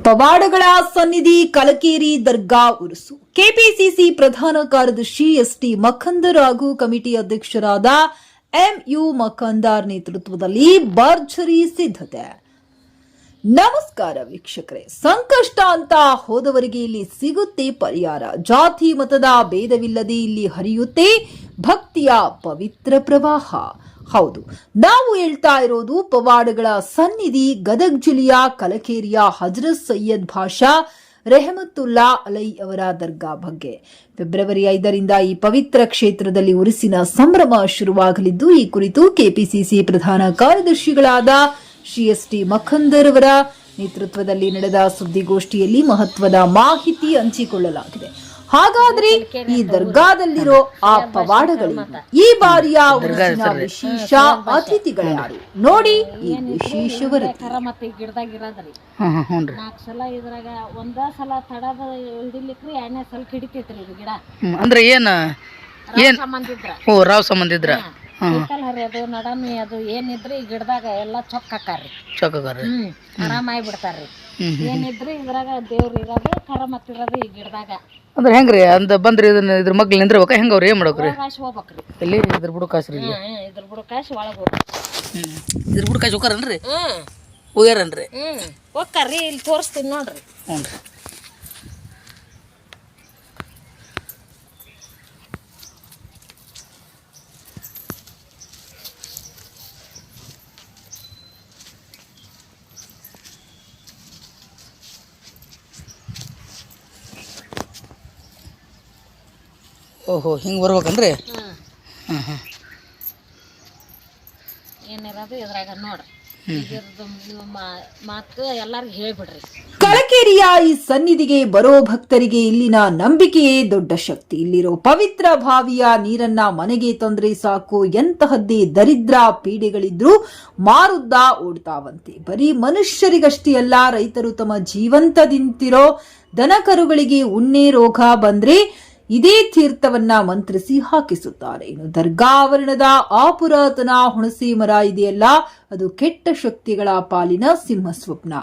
ಪವಾಡಗಳ ಸನ್ನಿಧಿ ಕಲಕೇರಿ ದರ್ಗಾ ಉರುಸು. ಕೆಪಿಸಿಸಿ ಪ್ರಧಾನ ಕಾರ್ಯದರ್ಶಿ ಎಸ್ಟಿ ಮಖಂದರ್ ಹಾಗೂ ಕಮಿಟಿ ಅಧ್ಯಕ್ಷರಾದ ಎಂಯು ಮಖಂದಾರ್ ನೇತೃತ್ವದಲ್ಲಿ ಭರ್ಜರಿ ಸಿದ್ಧತೆ. ನಮಸ್ಕಾರ ವೀಕ್ಷಕರೇ, ಸಂಕಷ್ಟ ಅಂತ ಹೋದವರಿಗೆ ಇಲ್ಲಿ ಸಿಗುತ್ತೆ ಪರಿಹಾರ. ಜಾತಿ ಮತದ ಭೇದವಿಲ್ಲದೆ ಇಲ್ಲಿ ಹರಿಯುತ್ತೆ ಭಕ್ತಿಯ ಪವಿತ್ರ ಪ್ರವಾಹ. ಹೌದು, ನಾವು ಹೇಳ್ತಾ ಇರೋದು ಪವಾಡಗಳ ಸನ್ನಿಧಿ ಗದಗ ಜಿಲ್ಲೆಯ ಕಲಕೇರಿಯ ಹಜರತ್ ಸೈಯದ್ ಭಾಷಾ ರೆಹಮತುಲ್ಲಾ ಅಲೈ ಅವರ ದರ್ಗಾ ಬಗ್ಗೆ. ಫೆಬ್ರವರಿ 5ರಿಂದ ಈ ಪವಿತ್ರ ಕ್ಷೇತ್ರದಲ್ಲಿ ಉರುಸಿನ ಸಂಭ್ರಮ ಶುರುವಾಗಲಿದ್ದು, ಈ ಕುರಿತು ಕೆಪಿಸಿಸಿ ಪ್ರಧಾನ ಕಾರ್ಯದರ್ಶಿಗಳಾದ ಶ್ರೀ ಎಸ್ಟಿ ಮಖಂದರ್ ಅವರ ನೇತೃತ್ವದಲ್ಲಿ ನಡೆದ ಸುದ್ದಿಗೋಷ್ಠಿಯಲ್ಲಿ ಮಹತ್ವದ ಮಾಹಿತಿ ಹಂಚಿಕೊಳ್ಳಲಾಗಿದೆ. ಹಾಗಾದ್ರೆ ಈ ದರ್ಗಾದಲ್ಲಿರೋ ಆ ಪವಾಡಗಳು, ಈ ಬಾರಿಯ ಉರುಸಿನ ವಿಶೇಷ ಅತಿಥಿಗಳ್ಯಾರು ನೋಡಿ ಈ ವಿಶೇಷ ವರದಿ. ಗಿಡದಾಗಿರೋದ್ರಿ 4 ಸಲ ಇದ್ರಾಗ ಒಂದ ಸಲ ತಡದ ಹಿಡಿಲಿಕ್ರಿ 2ನೇ ಸಲ ಹಿಡಿತೈತ್ರಿ ಇದು ಗಿಡ. ಅಂದ್ರೆ ಏನ್ ಸಂಬಂಧಿದ್ರ ರಾವ್ ಸಂಬಂಧಿದ್ರ ಅದು ನಡಮಿ ಅದು ಏನಿದ್ರಿ ಈ ಗಿಡದಾಗ ಎಲ್ಲಾ ಚೊಕ್ಕ ಹಾಕಾರ್ರಿ, ಆರಾಮಾಗಿ ಬಿಡ್ತಾರ್ರಿ. ಏನಿದ್ರಿ ಇದ್ರಾಗ ದೇವ್ರ ಇರೋದು ಕರಮತ್ ಇರೋದು ಈ ಗಿಡದಾಗ. ಅಂದ್ರೆ ಹೆಂಗ್ರಿ ಅಂದ ಬಂದ್ರಿ ಇದ್ರ ಮಗ್ಲ ನಿಂದ್ರಬೇಕ ಹೆಂಗವ್ರಿ ಏನ್ ಮಾಡ್ಬೇಕ್ರಿ? ಹೋಗ್ಬೇಕ್ರಿ ಇಲ್ಲಿ ಇದ್ರ ಬುಡಕಾಸ್ರಿ ಇದ್ರ ಬುಡಕಾಶ್ ಒಳಗ ಹೋಗ್ರಿ. ಇದ್ರ ಬುಡಕಾಶ್ ಹೋಗಾರನ್ರಿ? ಹೋಗ್ಯಾರನ್ರಿ? ಹೋಗ್ತಾರ್ರಿ. ಇಲ್ಲಿ ತೋರಿಸ್ತೀನಿ ನೋಡ್ರಿ. ಹ್ಞೂನ್ರಿ. ಓಹೋ, ಹಿಂಗೆ ಬರ್ಬೇಕನ್ರಿ? ಏನಿರೋದು ಇದ್ರಾಗ ನೋಡ್ರಿ. ಮಾತು ಎಲ್ಲಾರ್ಗು ಹೇಳ್ಬಿಡ್ರಿ. ಕಲಕೇರಿಯ ಈ ಸನ್ನಿಧಿಗೆ ಬರೋ ಭಕ್ತರಿಗೆ ಇಲ್ಲಿನ ನಂಬಿಕೆಯೇ ದೊಡ್ಡ ಶಕ್ತಿ. ಇಲ್ಲಿರೋ ಪವಿತ್ರ ಬಾವಿಯ ನೀರನ್ನ ಮನೆಗೆ ತಂದ್ರೆ ಸಾಕು, ಎಂತಹದ್ದೇ ದರಿದ್ರ ಪೀಡೆಗಳಿದ್ರೂ ಮಾರುದ್ದ ಓಡ್ತಾವಂತೆ. ಬರೀ ಮನುಷ್ಯರಿಗಷ್ಟೇ ಅಲ್ಲ, ರೈತರು ತಮ್ಮ ಜೀವಂತದಿಂತಿರೋ ದನಕರುಗಳಿಗೆ ಉಣ್ಣೆ ರೋಗ ಬಂದ್ರೆ ಇದೇ ತೀರ್ಥವನ್ನ ಮಂತ್ರಿಸಿ ಹಾಕಿಸುತ್ತಾರೆ. ಇನ್ನು ದರ್ಗಾ ಆವರಣದ ಆ ಪುರಾತನ ಹುಣಸಿ ಮರ ಇದೆಯಲ್ಲ, ಅದು ಕೆಟ್ಟ ಶಕ್ತಿಗಳ ಪಾಲಿನ ಸಿಂಹ ಸ್ವಪ್ನ.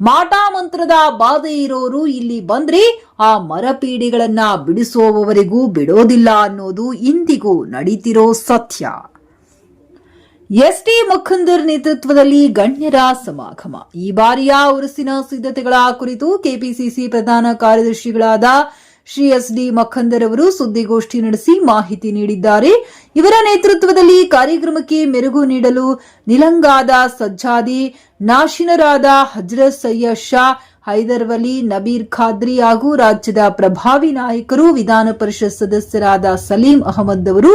ಮಾಟ ಮಂತ್ರದ ಬಾಧೆ ಇರೋರು ಇಲ್ಲಿ ಬಂದ್ರೆ ಆ ಮರಪೀಡೆಗಳನ್ನ ಬಿಡಿಸುವವರೆಗೂ ಬಿಡೋದಿಲ್ಲ ಅನ್ನೋದು ಇಂದಿಗೂ ನಡೀತಿರೋ ಸತ್ಯ. ಎಸ್ಟಿ ಮಖಂದರ್ ನೇತೃತ್ವದಲ್ಲಿ ಗಣ್ಯರ ಸಮಾಗಮ. ಈ ಬಾರಿಯ ಉರುಸಿನ ಸಿದ್ಧತೆಗಳ ಕುರಿತು ಕೆಪಿಸಿಸಿ ಪ್ರಧಾನ ಕಾರ್ಯದರ್ಶಿಗಳಾದ ಶ್ರೀ ಎಸ್ಡಿ ಮಖಂದರ್ ಅವರು ಸುದ್ದಿಗೋಷ್ಠಿ ನಡೆಸಿ ಮಾಹಿತಿ ನೀಡಿದ್ದಾರೆ. ಇವರ ನೇತೃತ್ವದಲ್ಲಿ ಕಾರ್ಯಕ್ರಮಕ್ಕೆ ಮೆರುಗು ನೀಡಲು ನಿಲಂಗಾದ ಸಜ್ಜಾದಿ, ನಾಶಿನರಾದ ಹಜರತ್ ಸೈಯದ್ ಶಾ, ಹೈದರ್ ವಲಿ, ನಬೀರ್ ಖಾದ್ರಿ ಹಾಗೂ ರಾಜ್ಯದ ಪ್ರಭಾವಿ ನಾಯಕರು, ವಿಧಾನ ಪರಿಷತ್ ಸದಸ್ಯರಾದ ಸಲೀಂ ಅಹಮದ್ ಅವರು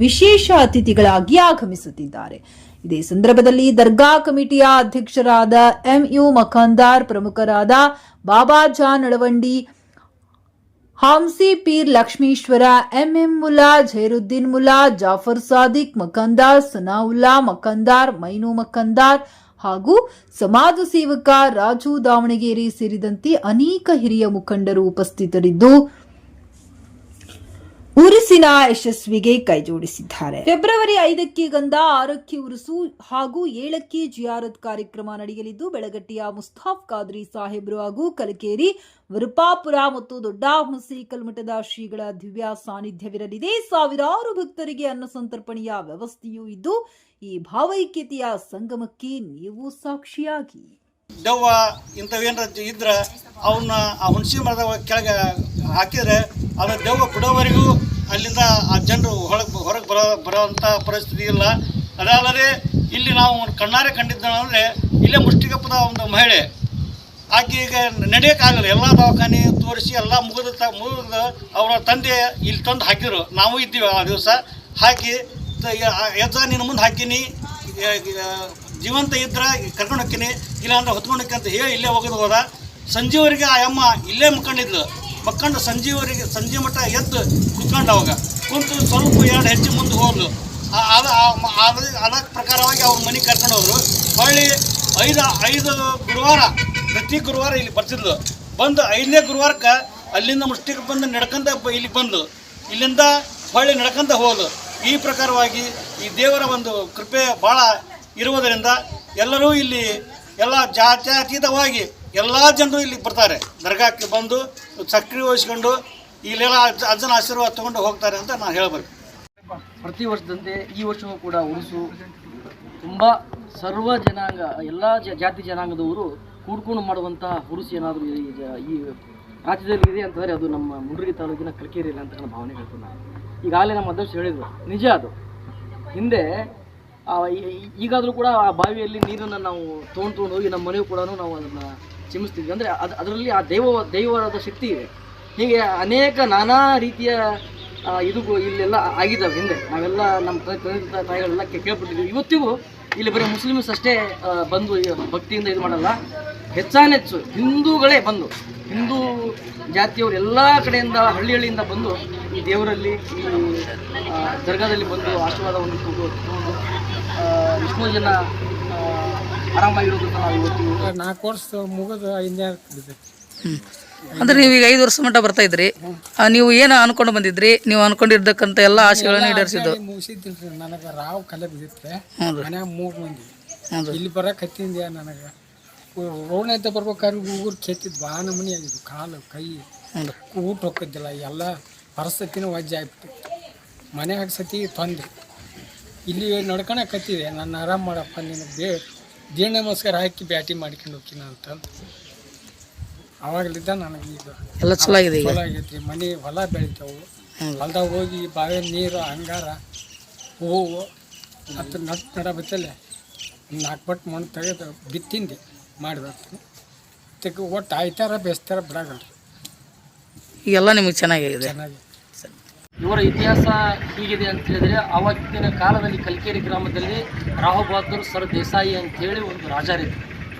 ವಿಶೇಷ ಅತಿಥಿಗಳಾಗಿ ಆಗಮಿಸುತ್ತಿದ್ದಾರೆ. ಇದೇ ಸಂದರ್ಭದಲ್ಲಿ ದರ್ಗಾ ಕಮಿಟಿಯ ಅಧ್ಯಕ್ಷರಾದ ಎಂಯು ಮಖಂದಾರ್, ಪ್ರಮುಖರಾದ ಬಾಬಾ ಜಾನ್ ನಳವಂಡಿ, ಹಾಮ್ಸಿ ಪೀರ್ ಲಕ್ಷ್ಮೀಶ್ವರ, ಎಂಎಂ ಮುಲ್ಲಾ, ಜೈರುದ್ದೀನ್ ಮುಲ್ಲಾ, ಜಾಫರ್ ಸಾದಿಕ್ ಮಖಂದಾರ್, ಸನಾವುಲ್ಲಾ ಮಖಂದಾರ್, ಮೈನು ಮಖಂದಾರ್ ಹಾಗೂ ಸಮಾಜ ಸೇವಕ ರಾಜು ದಾವಣಗೆರೆ ಸೇರಿದಂತೆ ಅನೇಕ ಹಿರಿಯ ಮುಖಂಡರು ಉಪಸ್ಥಿತರಿದ್ದು ಉರುಸಿನ ಯಶಸ್ವಿಗೆ ಕೈಜೋಡಿಸಿದ್ದಾರೆ. ಫೆಬ್ರವರಿ 5ಕ್ಕೆ ಗಂಧ, 6ಕ್ಕೆ ಉರುಸು ಹಾಗೂ 7ಕ್ಕೆ ಜಿಯಾರತ್ ಕಾರ್ಯಕ್ರಮ ನಡೆಯಲಿದ್ದು, ಬೆಳಗಟ್ಟಿಯ ಮುಸ್ತಾಫ್ ಖಾದ್ರಿ ಸಾಹೇಬ್ರು ಹಾಗೂ ಕಲಕೇರಿ, ವರುಪಾಪುರ ಮತ್ತು ದೊಡ್ಡ ಹುಣಸಿ ಕಲ್ಮಠದ ಶ್ರೀಗಳ ದಿವ್ಯ ಸಾನ್ನಿಧ್ಯವಿರಲಿದೆ. ಸಾವಿರಾರು ಭಕ್ತರಿಗೆ ಅನ್ನ ಸಂತರ್ಪಣೆಯ ವ್ಯವಸ್ಥೆಯೂ ಇದ್ದು, ಈ ಭಾವೈಕ್ಯತೆಯ ಸಂಗಮಕ್ಕೆ ನೀವು ಸಾಕ್ಷಿಯಾಗಿ. ದೆವ್ವ ಇಂಥವೇನ ಇದ್ರೆ ಅವನ್ನ ಆ ಹುಣಸಿ ಮರದ ಕೆಳಗೆ ಹಾಕಿದ್ರೆ ಅದು ದೆವ್ವ ಬಿಡೋವರೆಗೂ ಅಲ್ಲಿಂದ ಆ ಜನರು ಹೊರಗೆ ಬರೋವಂಥ ಪರಿಸ್ಥಿತಿ ಇಲ್ಲ. ಅದಲ್ಲದೆ ಇಲ್ಲಿ ನಾವು ಕಣ್ಣಾರೆ ಕಂಡಿದ್ದೇವೆ. ಇಲ್ಲೇ ಮುಷ್ಟಿಗಪ್ಪದ ಒಂದು ಮಹಿಳೆ, ಆಕೆ ಈಗ ನಡೆಯೋಕ್ಕಾಗಲ್ಲ. ಎಲ್ಲ ದವಾಖಾನೆ ತೋರಿಸಿ ಎಲ್ಲ ಮುಗಿದ ಅವರ ತಂದೆ ಇಲ್ಲಿ ತಂದು ಹಾಕಿದ್ರು. ನಾವು ಇದ್ದೀವಿ ಆ ದಿವಸ. ಹಾಕಿ ನಿನ್ನ ಮುಂದೆ ಹಾಕಿನಿ, ಜೀವಂತ ಇದ್ರೆ ಕರ್ಕೊಂಡು ಹೋಗ್ತೀನಿ, ಇಲ್ಲಾಂದ್ರೆ ಹೊತ್ಕೊಂಡು ಹೋಗ್ತೀನಿ ಅಂತ ಹೇಳಿ ಇಲ್ಲೇ ಹೋದ. ಸಂಜೆವರೆಗೆ ಆ ಅಮ್ಮ ಇಲ್ಲೇ ಮಕ್ಕಂಡು ಸಂಜೆ ಮಟ್ಟ ಎದ್ದು ಕುತ್ಕೊಂಡು ಅವಾಗ ಕುಂತು ಸ್ವಲ್ಪ 2 ಹೆಜ್ಜೆ ಮುಂದೆ ಹೋದ್ಲು. ಅದ ಪ್ರಕಾರವಾಗಿ ಅವ್ರ ಮನೆಗೆ ಕರ್ಕೊಂಡು ಹೋದ್ರು. ಹೊಳ್ಳಿ 5 ಗುರುವಾರ, ಪ್ರತಿ ಗುರುವಾರ ಇಲ್ಲಿ ಬರ್ತಿದ್ಲು. ಬಂದು 5ನೇ ಗುರುವಾರಕ್ಕೆ ಅಲ್ಲಿಂದ ಮುಷ್ಟಿಗೆ ಬಂದು ನಡ್ಕೊಂತ ಇಲ್ಲಿ ಬಂದು ಇಲ್ಲಿಂದ ಹೊಳ್ಳಿ ನಡ್ಕೊಂತ ಹೋದ್ಲು. ಈ ಪ್ರಕಾರವಾಗಿ ಈ ದೇವರ ಒಂದು ಕೃಪೆ ಭಾಳ ಇರುವುದರಿಂದ ಎಲ್ಲರೂ ಇಲ್ಲಿ ಎಲ್ಲ ಜಾತ್ಯತೀತವಾಗಿ ಎಲ್ಲ ಜನರು ಇಲ್ಲಿ ಬರ್ತಾರೆ, ದರ್ಗಾಕ್ಕೆ ಬಂದು ಸಕ್ರಿಯ ವಹಿಸ್ಕೊಂಡು ಇಲ್ಲೆಲ್ಲ ಅಜ್ಜನ ಆಶೀರ್ವಾದ ತಗೊಂಡು ಹೋಗ್ತಾರೆ ಅಂತ ನಾನು ಹೇಳಬೇಕು. ಪ್ರತಿ ವರ್ಷದಂತೆ ಈ ವರ್ಷವೂ ಕೂಡ ಉರುಸು ತುಂಬ ಸರ್ವ ಜನಾಂಗ ಎಲ್ಲ ಜಾತಿ ಜನಾಂಗದವರು ಕೂಡ್ಕೊಂಡು ಮಾಡುವಂತಹ ಉರುಸು ಏನಾದರೂ ಈ ರಾಜ್ಯದಲ್ಲಿ ಇದೆ ಅಂತಂದರೆ ಅದು ನಮ್ಮ ಮುಂಡ್ರಿಗಿ ತಾಲೂಕಿನ ಕಲಕೇರಿಯಲ್ಲಿ ಅಂತ ನನ್ನ ಭಾವನೆ ಹೇಳ್ತೀನಿ ನಾನು. ಈಗಾಗಲೇ ನಮ್ಮ ಅಧ್ಯಕ್ಷ ಹೇಳಿದರು, ನಿಜ ಅದು. ಹಿಂದೆ ಈಗಾದರೂ ಕೂಡ ಆ ಬಾವಿಯಲ್ಲಿ ನೀರನ್ನು ನಾವು ತೊಗೊಂಡು ಹೋಗಿ ನಮ್ಮ ಮನೆಯೂ ಕೂಡ ನಾವು ಅದನ್ನು ಚಿಮಿಸ್ತಿದ್ವಿ. ಅಂದರೆ ಅದರಲ್ಲಿ ಆ ದೈವವಾದ ಶಕ್ತಿ ಇದೆ. ಹೀಗೆ ಅನೇಕ ನಾನಾ ರೀತಿಯ ಇದು ಇಲ್ಲೆಲ್ಲ ಆಗಿದ್ದಾವೆ. ಹಿಂದೆ ನಾವೆಲ್ಲ ನಮ್ಮ ತಂದೆ ತಾಯಿಗಳೆಲ್ಲ ಕೇಳ್ಬಿಟ್ಟಿದ್ವಿ. ಇವತ್ತಿಗೂ ಇಲ್ಲಿ ಬರೀ ಮುಸ್ಲಿಮ್ಸ್ ಅಷ್ಟೇ ಬಂದು ಭಕ್ತಿಯಿಂದ ಇದು ಮಾಡಲ್ಲ, ಹೆಚ್ಚಾನೆಚ್ಚು ಹಿಂದೂಗಳೇ ಬಂದು, ಹಿಂದೂ ಜಾತಿಯವರು ಎಲ್ಲ ಕಡೆಯಿಂದ ಹಳ್ಳಿಯಿಂದ ಬಂದು ಈ ದೇವರಲ್ಲಿ ಈ ದರ್ಗಾದಲ್ಲಿ ಬಂದು ಆಶೀರ್ವಾದ ಹೊಂದಿಕೊಂಡು ಎಷ್ಟೋ ಜನ ಆರಾಮಾಗಿರೋದನ್ನ ನಾವು ಇವತ್ತು 4 ವರ್ಷ ಮುಗಿದು 5ನೇ ಅಂದ್ರೆ ನೀವು ಈಗ 5 ವರ್ಷ ಮಟ್ಟ ಬರ್ತಾ ಇದ್ರಿ, ನೀವು ಏನು ಅನ್ಕೊಂಡು ಬಂದಿದ್ರಿ? ನೀವು ಅನ್ಕೊಂಡಿರ್ತಕ್ಕಂಥ ಎಲ್ಲ ಆಶೆಗಳನ್ನು ಈಡೇರಿಸಿದ್ದು? ಮುಗಿಸಿದ್ದಿಲ್ರಿ. ನನಗೆ ರಾವ್ ಕಲೆ ಬಿದ್ದಿತ್ತೆ ಮನ್ಯಾಗ 3 ಮಂದಿ. ಇಲ್ಲಿ ಬರಕ್ಕೆ ಹತ್ತಿಂದ ನನಗೆ ರೋಡ್ ಅಂತ ಬರ್ಬೇಕಾದ್ರೆ ಊರು ಕೆತ್ತಿದ್ದು ಭಾಳ ನಮೂನಿ ಆಗಿದ್ದು. ಕಾಲು ಕೈ ಊಟ ಹೋಗಿದ್ದಿಲ್ಲ, ಎಲ್ಲ ಪರಿಸ್ಥಿತಿನೂ ವಜ್ಜೆ ಆಗ್ಬಿಟ್ಟಿತ್ತು. ಮನ್ಯಾಗ ಸತಿ ತೊಂದ್ರೆ. ಇಲ್ಲಿ ನಡ್ಕೊಳಕತ್ತಿದೆ, ನಾನು ಆರಾಮ್ ಮಾಡಪ್ಪ, ನಿನಗೆ ದೇಣ ನಮಸ್ಕಾರ ಹಾಕಿ ಬ್ಯಾಟಿ ಮಾಡ್ಕೊಂಡು ಹೋಗ್ತೀನಿ ಅಂತಂದು ಅವಾಗಲಿದ್ದ ನನಗೆ ಈಗ ಎಲ್ಲ ಚಲೋ ಆಗಿದೆ. ಚಲೋ ಆಗೈತ್ರಿ. ಮನೆ ಹೊಲ ಬೆಳಿತಾವು, ಹೊಲ್ದಾಗ ಹೋಗಿ ಬಾವಿ ನೀರು ಅಂಗಾರ ಹೂವು ಮತ್ತು ನಡ ಬತ್ತಲೆ 4 ಬಟ್ ಮಣ್ಣು ತೆಗೆದು ಬಿತ್ತಿಂದೆ ಮಾಡಿ ಬರ್ತೀನಿ. ತೆಗೆ ಒಟ್ಟು ಆಯ್ತಾರ ಬೇಸ್ತಾರ ಬಿಡಗಲ್ರಿ. ಈಗೆಲ್ಲ ನಿಮಗೆ ಚೆನ್ನಾಗಿದೆ. ಚೆನ್ನಾಗಿ ಇವರ ಇತಿಹಾಸ ಹೀಗಿದೆ ಅಂತ ಹೇಳಿದರೆ, ಆವತ್ತಿನ ಕಾಲದಲ್ಲಿ ಕಲ್ಕೇರಿ ಗ್ರಾಮದಲ್ಲಿ ರಾವ್ ಬಹದ್ದೂರ್ ಸರ್ ದೇಸಾಯಿ ಅಂಥೇಳಿ ಒಂದು ರಾಜರಿದ್ದರು.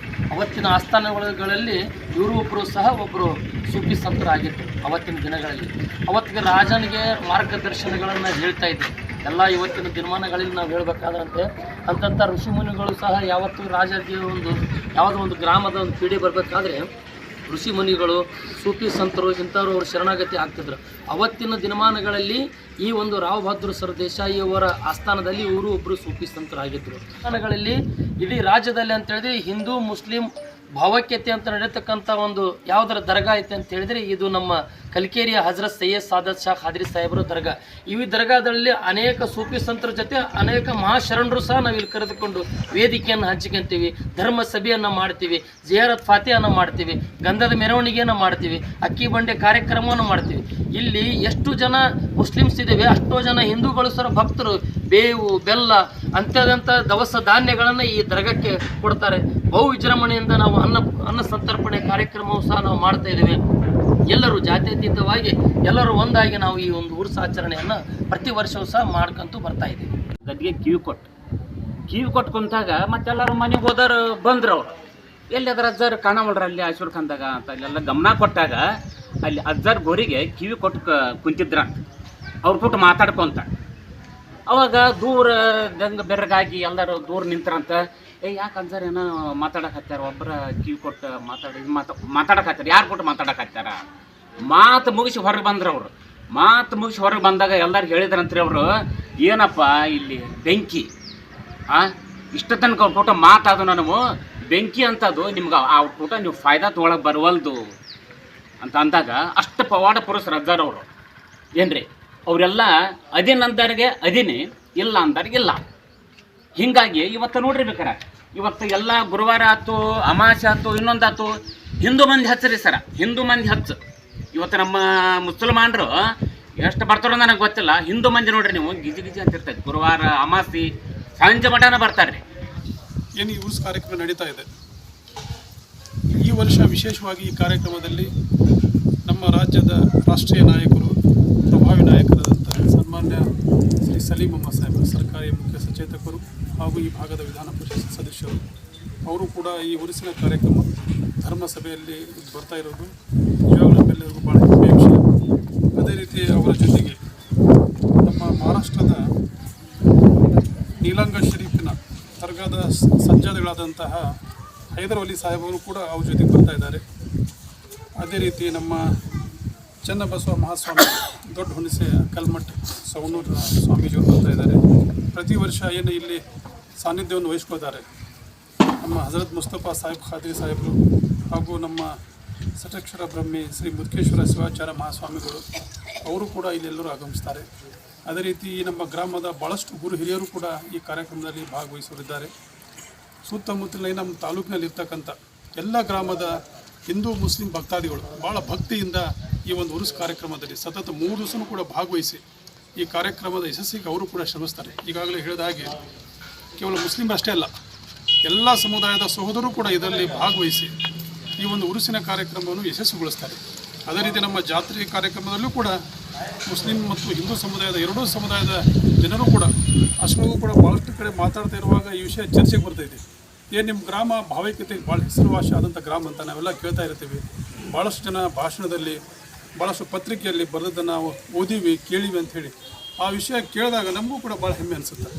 ಅವತ್ತಿನ ಆಸ್ಥಾನಗಳಲ್ಲಿ ಇವರು ಒಬ್ಬರು ಸಹ ಒಬ್ಬರು ಸೂಫಿ ಸಂತರಾಗಿದ್ದರು. ಅವತ್ತಿನ ದಿನಗಳಲ್ಲಿ ಅವತ್ತಿಗೆ ರಾಜನಿಗೆ ಮಾರ್ಗದರ್ಶನಗಳನ್ನು ಹೇಳ್ತಾ ಇದ್ರು. ಎಲ್ಲ ಇವತ್ತಿನ ದಿನಮಾನಗಳಲ್ಲಿ ನಾವು ಹೇಳಬೇಕಾದಂತೆ ಅಂಥ ಋಷಿಮುನಿಗಳು ಸಹ ಯಾವತ್ತೂ ರಾಜರಿಗೆ ಯಾವುದೋ ಒಂದು ಗ್ರಾಮದ ಒಂದು ಪೀಡೆ ಬರಬೇಕಾದ್ರೆ ಋಷಿ ಮುನಿಗಳು, ಸೂಫಿ ಸಂತರು ಇಂಥವ್ರು ಅವರು ಶರಣಾಗತಿ ಆಗ್ತಿದ್ರು. ಅವತ್ತಿನ ದಿನಮಾನಗಳಲ್ಲಿ ಈ ಒಂದು ರಾವ್ ಬಹದ್ದೂರ್ ಸರ್ ದೇಸಾಯಿಯವರ ಆಸ್ಥಾನದಲ್ಲಿ ಇವರು ಒಬ್ಬರು ಸೂಫಿ ಸಂತರಾಗಿದ್ದರು. ಆಸ್ಥಾನಗಳಲ್ಲಿ ಇಡೀ ರಾಜ್ಯದಲ್ಲಿ ಅಂತ ಹೇಳಿದ್ರೆ ಹಿಂದೂ ಮುಸ್ಲಿಂ ಭಾವೈಕ್ಯತೆ ಅಂತ ನಡೀತಕ್ಕಂಥ ಒಂದು ಯಾವುದರ ದರ್ಗಾ ಐತೆ ಅಂತ ಹೇಳಿದರೆ ಇದು ನಮ್ಮ ಕಲ್ಕೇರಿಯ ಹಜರತ್ ಸೈಯದ್ ಸಾದತ್ ಶಾ ಖಾದ್ರಿ ಸಾಹೇಬರ ದರ್ಗಾ. ಈ ದರ್ಗಾದಲ್ಲಿ ಅನೇಕ ಸೂಫಿ ಸಂತರ ಜೊತೆ ಅನೇಕ ಮಹಾಶರಣರು ಸಹ ನಾವು ಇಲ್ಲಿ ಕರೆದುಕೊಂಡು ವೇದಿಕೆಯನ್ನು ಹಂಚಿಕೊಂತೀವಿ, ಧರ್ಮ ಸಭೆಯನ್ನು ಮಾಡ್ತೀವಿ, ಜಿಯಾರತ್ ಫಾತಿಯನ್ನು ಮಾಡ್ತೀವಿ, ಗಂಧದ ಮೆರವಣಿಗೆಯನ್ನು ಮಾಡ್ತೀವಿ, ಅಕ್ಕಿ ಬಂಡೆ ಕಾರ್ಯಕ್ರಮವನ್ನು ಮಾಡ್ತೀವಿ. ಇಲ್ಲಿ ಎಷ್ಟು ಜನ ಮುಸ್ಲಿಮ್ಸ್ ಇದ್ದೇವೆ ಅಷ್ಟೋ ಜನ ಹಿಂದೂಗಳು ಸಹ ಭಕ್ತರು ಬೇವು ಬೆಲ್ಲ ಅಂಥದಂಥ ದವಸ ಧಾನ್ಯಗಳನ್ನು ಈ ದರ್ಗಕ್ಕೆ ಕೊಡ್ತಾರೆ. ಬಹು ವಿಜೃಂಭಣೆಯಿಂದ ನಾವು ಅನ್ನ ಸಂತರ್ಪಣೆ ಕಾರ್ಯಕ್ರಮವೂ ಸಹ ನಾವು ಮಾಡ್ತಾ ಇದ್ದೇವೆ. ಎಲ್ಲರೂ ಜಾತ್ಯತೀತವಾಗಿ ಎಲ್ಲರೂ ಒಂದಾಗಿ ನಾವು ಈ ಒಂದು ಉರ್ಸ್ ಆಚರಣೆಯನ್ನು ಪ್ರತಿ ವರ್ಷವೂ ಸಹ ಮಾಡ್ಕೊಂತೂ ಬರ್ತಾ ಇದ್ದೀವಿ. ಗದ್ಗೆ ಕಿವಿ ಕೊಟ್ಟು ಕುಂತಾಗ ಮತ್ತೆಲ್ಲರೂ ಮನೆಗೆ ಹೋದವ್ರು ಬಂದ್ರು. ಅವರು ಎಲ್ಲಿ ಅದ್ರ ಅಜ್ಜಾರು ಕಾಣವಲ್ರ ಅಲ್ಲಿ ಆಶೀರ್ ಖಾನ್ದಾಗ ಅಂತ ಅಲ್ಲೆಲ್ಲ ಗಮನ ಕೊಟ್ಟಾಗ ಅಲ್ಲಿ ಅಜ್ಜಾರ್ ಗೋರಿಗೆ ಕಿವಿ ಕೊಟ್ಟು ಕುಂತಿದ್ರಂತ. ಅವ್ರು ಬಿಟ್ಟು ಮಾತಾಡ್ಕೊಂತ ಅವಾಗ ದೂರ ದಂಗ ಬೆರಗಾಗಿ ಎಲ್ಲರೂ ದೂರ ನಿಂತ್ರಂತ. ಯಾಕೆ ಅಜ್ಜಾರ ಏನೋ ಮಾತಾಡಕತ್ತಾರ, ಒಬ್ಬರ ಕಿವಿ ಕೊಟ್ಟು ಮಾತಾಡಕತ್ತಾರ, ಯಾರು ಕೊಟ್ಟು ಮಾತಾಡಕತ್ತಾರ. ಮಾತು ಮುಗಿಸಿ ಹೊರಗೆ ಬಂದ್ರು. ಅವರು ಮಾತು ಮುಗಿಸಿ ಹೊರಗೆ ಬಂದಾಗ ಎಲ್ಲರೂ ಹೇಳಿದ್ರಂತ್ರಿ ಅವರು, ಏನಪ್ಪ ಇಲ್ಲಿ ಬೆಂಕಿ ಇಷ್ಟ ತನಕ ಅವ್ರ ಕೂಟ ಮಾತಾದು ನನಗೂ ಬೆಂಕಿ ಅಂತದು ನಿಮ್ಗೆ ಆ ಕೂಟ ನೀವು ಫಾಯ್ದಾ ತೊಗೊಳಕ್ಕೆ ಬರವಲ್ದು ಅಂತ ಅಂದಾಗ ಅಷ್ಟು ಪವಾಡ ಪುರುಷರು ಅಜ್ಜಾರ್ ಅವರು ಏನ್ರಿ. ಅವರೆಲ್ಲ ಅದಿನಂದರಿಗೆ ಅದಿನಿ, ಇಲ್ಲ ಅಂದವ್ರಿಗೆ ಇಲ್ಲ. ಹೀಗಾಗಿ ಇವತ್ತು ನೋಡ್ರಿ ಬೇಕಾರೆ ಇವತ್ತು ಎಲ್ಲ ಗುರುವಾರ ಆಯ್ತು, ಅಮಾವಾಸ್ಯೆ ಆಯ್ತು, ಇನ್ನೊಂದಾಯ್ತು, ಹಿಂದೂ ಮಂದಿ ಹಚ್ಚರಿ ಸರ, ಹಿಂದೂ ಮಂದಿ ಹಚ್ಚು. ಇವತ್ತು ನಮ್ಮ ಮುಸಲ್ಮಾನರು ಎಷ್ಟು ಬರ್ತಾರೋ ನನಗೆ ಗೊತ್ತಿಲ್ಲ, ಹಿಂದೂ ಮಂದಿ ನೋಡ್ರಿ ನೀವು ಗಿಜಿ ಗಿಜಿ ಅಂತ ಇರ್ತೈತೆ. ಗುರುವಾರ ಅಮಾವಾಸ್ಯೆ ಸಂಜೆ ಮಠನ ಬರ್ತಾರೆ ರೀ. ಏನು ಈ ಉರ್ಸ್ ಕಾರ್ಯಕ್ರಮ ನಡೀತಾ ಇದೆ. ಈ ವರ್ಷ ವಿಶೇಷವಾಗಿ ಈ ಕಾರ್ಯಕ್ರಮದಲ್ಲಿ ನಮ್ಮ ರಾಜ್ಯದ ರಾಷ್ಟ್ರೀಯ ನಾಯಕರು, ಪ್ರಭಾವಿ ನಾಯಕರಾದಂಥ ಸನ್ಮಾನ್ಯ ಶ್ರೀ ಸಲೀಂ ಅಹ್ಮದ್ ಸಾಹೇಬರು, ಸರ್ಕಾರಿ ಮುಖ್ಯ ಸಚೇತಕರು ಹಾಗೂ ಈ ಭಾಗದ ವಿಧಾನ ಪರಿಷತ್ ಸದಸ್ಯರು, ಅವರು ಕೂಡ ಈ ಉರುಸಿನ ಕಾರ್ಯಕ್ರಮ ಧರ್ಮ ಸಭೆಯಲ್ಲಿ ಬರ್ತಾ ಇರೋದು ಇವಾಗಲೂ ನಮ್ಮೆಲ್ಲರಿಗೂ ಭಾಳ ಹೆಮ್ಮೆಯ ವಿಷಯ. ಅದೇ ರೀತಿ ಅವರ ಜೊತೆಗೆ ನಮ್ಮ ಮಹಾರಾಷ್ಟ್ರದ ನೀಲಂಗ ಶರೀಫಿನ ದರ್ಗಾದ ಸಂಜಾದಿಗಳಾದಂತಹ ಹೈದರ್ ಅಲಿ ಸಾಹೇಬರು ಕೂಡ ಅವ್ರ ಜೊತೆಗೆ ಬರ್ತಾ ಇದ್ದಾರೆ. ಅದೇ ರೀತಿ ನಮ್ಮ ಚನ್ನಬಸವ ಮಹಾಸ್ವಾಮಿ ದೊಡ್ಡ ಹುಣಸೆ ಕಲ್ಮಠ್ ಸವಣೂರು ಸ್ವಾಮೀಜಿಯವರು ಬರ್ತಾ ಇದ್ದಾರೆ. ಪ್ರತಿ ವರ್ಷ ಏನು ಇಲ್ಲಿ ಸಾನ್ನಿಧ್ಯವನ್ನು ವಹಿಸ್ಕೊಳ್ತಾರೆ ನಮ್ಮ ಹಜರತ್ ಮುಸ್ತಫಾ ಸಾಹೇಬ್ ಖಾದ್ರಿ ಸಾಹೇಬರು, ಹಾಗೂ ನಮ್ಮ ಸಟಕ್ಷರ ಬ್ರಹ್ಮಿ ಶ್ರೀ ಮುದುಕೇಶ್ವರ ಶಿವಾಚಾರ್ಯ ಮಹಾಸ್ವಾಮಿಗಳು ಅವರು ಕೂಡ ಇಲ್ಲೆಲ್ಲರೂ ಆಗಮಿಸ್ತಾರೆ. ಅದೇ ರೀತಿ ನಮ್ಮ ಗ್ರಾಮದ ಭಾಳಷ್ಟು ಗುರು ಹಿರಿಯರು ಕೂಡ ಈ ಕಾರ್ಯಕ್ರಮದಲ್ಲಿ ಭಾಗವಹಿಸಲಿದ್ದಾರೆ. ಸುತ್ತಮುತ್ತಲಿನ ನಮ್ಮ ತಾಲೂಕಿನಲ್ಲಿ ಇರ್ತಕ್ಕಂಥ ಎಲ್ಲ ಗ್ರಾಮದ ಹಿಂದೂ ಮುಸ್ಲಿಂ ಭಕ್ತಾದಿಗಳು ಭಾಳ ಭಕ್ತಿಯಿಂದ ಈ ಒಂದು ಉರುಸು ಕಾರ್ಯಕ್ರಮದಲ್ಲಿ ಸತತ 3 ದಿವಸನೂ ಕೂಡ ಭಾಗವಹಿಸಿ ಈ ಕಾರ್ಯಕ್ರಮದ ಯಶಸ್ಸಿಗೆ ಅವರು ಕೂಡ ಶ್ರಮಿಸ್ತಾರೆ. ಈಗಾಗಲೇ ಹೇಳಿದ ಹಾಗೆ ಕೇವಲ ಮುಸ್ಲಿಮರಷ್ಟೇ ಅಲ್ಲ, ಎಲ್ಲ ಸಮುದಾಯದ ಸಹೋದರರು ಕೂಡ ಇದರಲ್ಲಿ ಭಾಗವಹಿಸಿ ಈ ಒಂದು ಉರುಸಿನ ಕಾರ್ಯಕ್ರಮವನ್ನು ಯಶಸ್ವಿಗೊಳಿಸ್ತಾರೆ. ಅದೇ ರೀತಿ ನಮ್ಮ ಜಾತ್ರೆ ಕಾರ್ಯಕ್ರಮದಲ್ಲೂ ಕೂಡ ಮುಸ್ಲಿಂ ಮತ್ತು ಹಿಂದೂ ಸಮುದಾಯದ ಎರಡೂ ಸಮುದಾಯದ ಜನರು ಕೂಡ ಅಷ್ಟೊಂದು ಕೂಡ ಭಾಳಷ್ಟು ಕಡೆ ಮಾತಾಡ್ತಾ ಇರುವಾಗ ಈ ವಿಷಯ ಚರ್ಚೆಗೆ ಬರ್ತಾಯಿದೆ. ಏನು ನಿಮ್ಮ ಗ್ರಾಮ ಭಾವೈಕ್ಯತೆಗೆ ಭಾಳ ಹೆಸರುವಾಸಿ ಆದಂಥ ಗ್ರಾಮ ಅಂತ ನಾವೆಲ್ಲ ಕೇಳ್ತಾ ಇರ್ತೀವಿ. ಭಾಳಷ್ಟು ಜನ ಭಾಷಣದಲ್ಲಿ ಭಾಳಷ್ಟು ಪತ್ರಿಕೆಯಲ್ಲಿ ಬರೆದನ್ನು ನಾವು ಓದಿವಿ ಕೇಳಿವಿ ಅಂಥೇಳಿ ಆ ವಿಷಯ ಕೇಳಿದಾಗ ನಮಗೂ ಕೂಡ ಭಾಳ ಹೆಮ್ಮೆ ಅನಿಸುತ್ತೆ.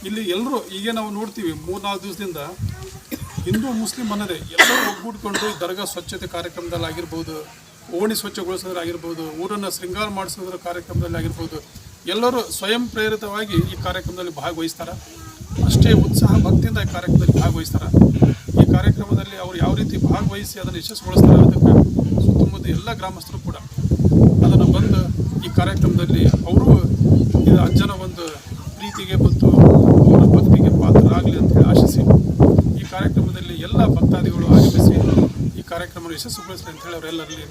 ಇಲ್ಲಿ ಎಲ್ಲರೂ ಈಗ ನಾವು ನೋಡ್ತೀವಿ 3-4 ದಿವಸದಿಂದ ಹಿಂದೂ ಮುಸ್ಲಿಂ ಅನ್ನೋದೇ ಎಲ್ಲರೂ ಒಗ್ಗೂಡ್ಕೊಂಡು ಈ ದರ್ಗಾ ಸ್ವಚ್ಛತೆ ಕಾರ್ಯಕ್ರಮದಲ್ಲಿ ಆಗಿರ್ಬೋದು, ಓಣಿ ಸ್ವಚ್ಛಗೊಳಿಸೋದ್ರಾಗಿರ್ಬೋದು, ಊರನ್ನು ಶೃಂಗಾರ ಮಾಡಿಸೋದ್ರ ಕಾರ್ಯಕ್ರಮದಲ್ಲಿ ಆಗಿರ್ಬೋದು, ಎಲ್ಲರೂ ಸ್ವಯಂ ಪ್ರೇರಿತವಾಗಿ ಈ ಕಾರ್ಯಕ್ರಮದಲ್ಲಿ ಭಾಗವಹಿಸ್ತಾರೆ. ಅಷ್ಟೇ ಉತ್ಸಾಹ ಭಕ್ತಿಯಿಂದ ಈ ಕಾರ್ಯಕ್ರಮದಲ್ಲಿ ಭಾಗವಹಿಸ್ತಾರೆ. ಈ ಕಾರ್ಯಕ್ರಮದಲ್ಲಿ ಅವರು ಯಾವ ರೀತಿ ಭಾಗವಹಿಸಿ ಅದನ್ನು ಯಶಸ್ಸುಗೊಳಿಸ್ತಾರೆ ಅದಕ್ಕೆ ಸುತ್ತಮುತ್ತ ಎಲ್ಲ ಗ್ರಾಮಸ್ಥರು ಕೂಡ ಅದನ್ನು ಬಂದು ಈ ಕಾರ್ಯಕ್ರಮದಲ್ಲಿ ಅವರು ಇದು ಅಜ್ಜನ ಒಂದು ಪ್ರೀತಿಗೆ ಮತ್ತು ಅವರ ಭಕ್ತಿಗೆ ಪಾತ್ರರಾಗಲಿ ಅಂತ ಹೇಳಿ ಆಶಿಸಿ ಈ ಕಾರ್ಯಕ್ರಮದಲ್ಲಿ ಎಲ್ಲ ಭಕ್ತಾದಿಗಳು ಆಗಮಿಸಿ ಈ ಕಾರ್ಯಕ್ರಮ ಯಶಸ್ಸುಗೊಳಿಸಲಿ ಅಂತ ಹೇಳಿ ಅವರೆಲ್ಲರಲ್ಲಿ